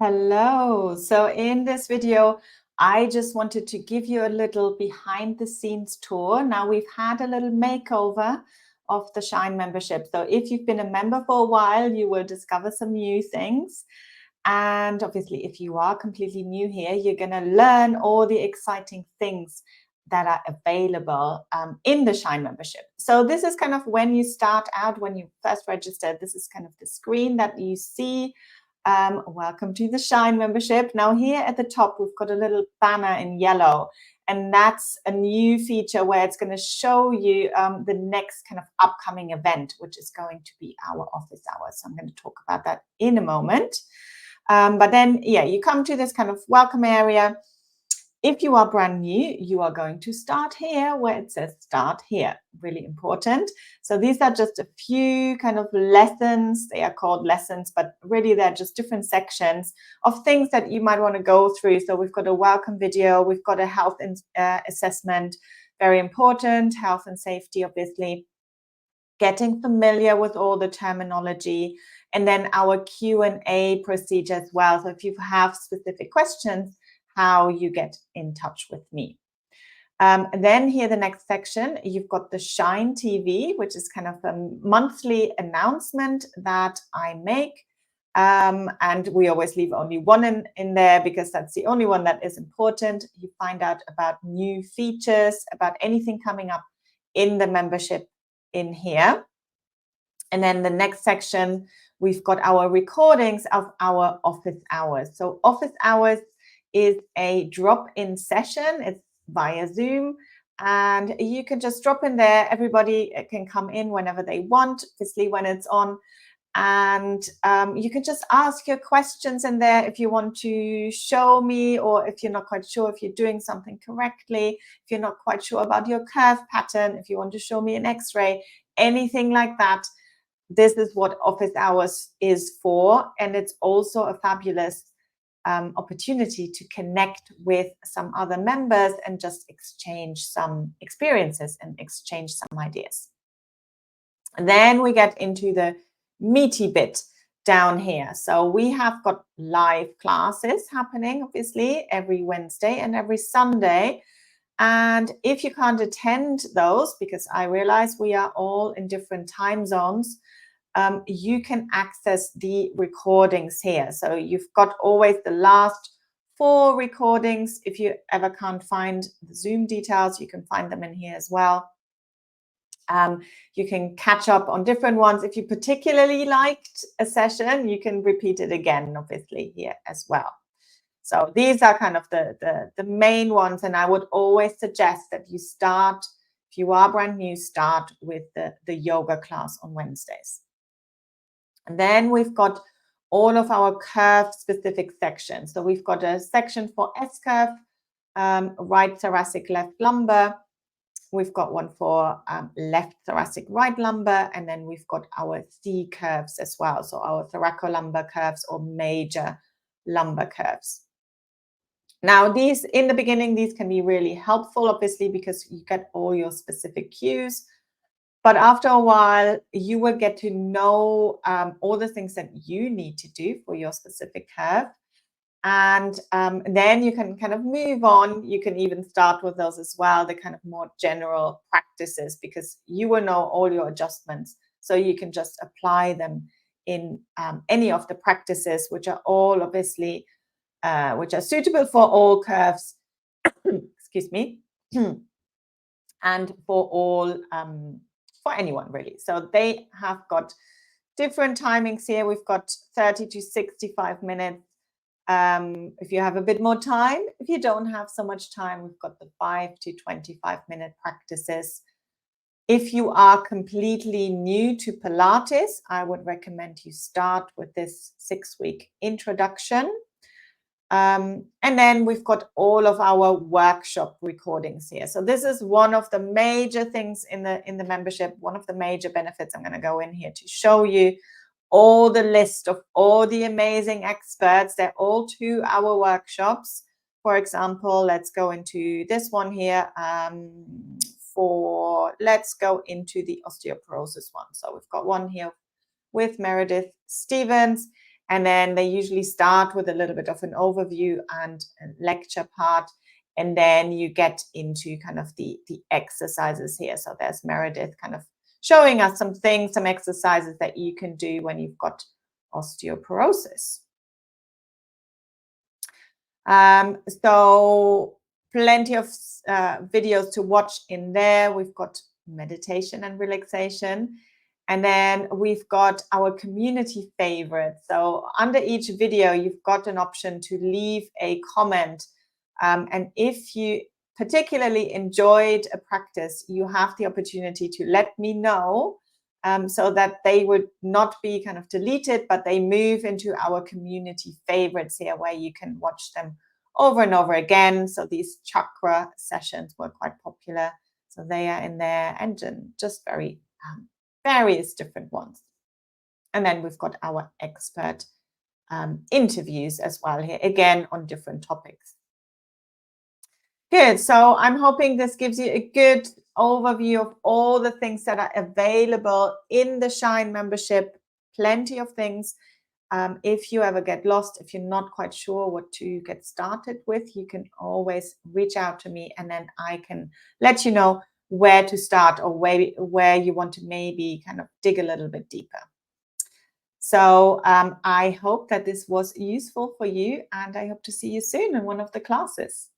Hello. So in this video, I just wanted to give you a little behind the scenes tour. Now we've had a little makeover of the Shine membership. So if you've been a member for a while, you will discover some new things. And obviously, if you are completely new here, you're going to learn all the exciting things that are available in the Shine membership. So this is kind of when you start out, when you first register, this is kind of the screen that you see. Welcome to the Shine membership. Now here at the top, we've got a little banner in yellow, and that's a new feature where it's going to show you the next kind of upcoming event, which is going to be our office hours. So I'm going to talk about that in a moment. But then, yeah, you come to this kind of welcome area. If you are brand new, you are going to start here where it says start here. Really important. So these are just a few kind of lessons. They are called lessons, but really they're just different sections of things that you might want to go through. So we've got a welcome video. We've got a health assessment. Very important. Health and safety, obviously. Getting familiar with all the terminology. And then our Q&A procedure as well. So if you have specific questions, how you get in touch with me. And then here, the next section, you've got the Shine TV, which is kind of a monthly announcement that I make. And we always leave only one in there because that's the only one that is important. You find out about new features, about anything coming up in the membership in here. And then the next section, we've got our recordings of our office hours. So office hours is a drop-in session. It's via Zoom, and you can just drop in there. Everybody can come in whenever they want, obviously when it's on, and you can just ask your questions in there if you want to show me, or if you're not quite sure if you're doing something correctly, if you're not quite sure about your curve pattern, if you want to show me an x-ray, anything like that. This is what office hours is for, and it's also a fabulous opportunity to connect with some other members and just exchange some experiences and exchange some ideas. And then we get into the meaty bit down here. So we have got live classes happening, obviously, every Wednesday and every Sunday. And if you can't attend those, because I realize we are all in different time zones, you can access the recordings here. So you've got always the last 4 recordings. If you ever can't find the Zoom details, you can find them in here as well. You can catch up on different ones. If you particularly liked a session, you can repeat it again, obviously, here as well. So these are kind of the main ones. And I would always suggest that you start, if you are brand new, start with the yoga class on Wednesdays. And then we've got all of our curve specific sections. So we've got a section for S-curve, right thoracic, left lumbar. We've got one for left thoracic, right lumbar. And then we've got our C curves as well. So our thoracolumbar curves or major lumbar curves. Now, these in the beginning, these can be really helpful, obviously, because you get all your specific cues. But after a while, you will get to know all the things that you need to do for your specific curve. And then you can kind of move on. You can even start with those as well, the kind of more general practices, because you will know all your adjustments. So you can just apply them in any of the practices, which are all obviously, which are suitable for all curves, excuse me, and for all for anyone really. So they have got different timings here. We've got 30 to 65 minutes. If you have a bit more time, if you don't have so much time, we've got the 5 to 25 minute practices. If you are completely new to Pilates, I would recommend you start with this 6-week introduction. And then we've got all of our workshop recordings here. So this is one of the major things in the membership, one of the major benefits. I'm going to go in here to show you all the list of all the amazing experts. They're all 2-hour workshops. For example, let's go into this one here. Let's go into the osteoporosis one. So we've got one here with Meredith Stevens. And then they usually start with a little bit of an overview and a lecture part. And then you get into kind of the exercises here. So there's Meredith kind of showing us some things, some exercises that you can do when you've got osteoporosis. So plenty of videos to watch in there. We've got meditation and relaxation. And then we've got our community favorites. So under each video, you've got an option to leave a comment. And if you particularly enjoyed a practice, you have the opportunity to let me know, so that they would not be kind of deleted, but they move into our community favorites here, where you can watch them over and over again. So these chakra sessions were quite popular. So they are in there, and just various different ones. And then we've got our expert interviews as well here, again, on different topics. Good. So I'm hoping this gives you a good overview of all the things that are available in the Shine membership. Plenty of things. If you ever get lost, if you're not quite sure what to get started with, you can always reach out to me, and then I can let you know where to start, or where you want to maybe kind of dig a little bit deeper. So I hope that this was useful for you, and I hope to see you soon in one of the classes.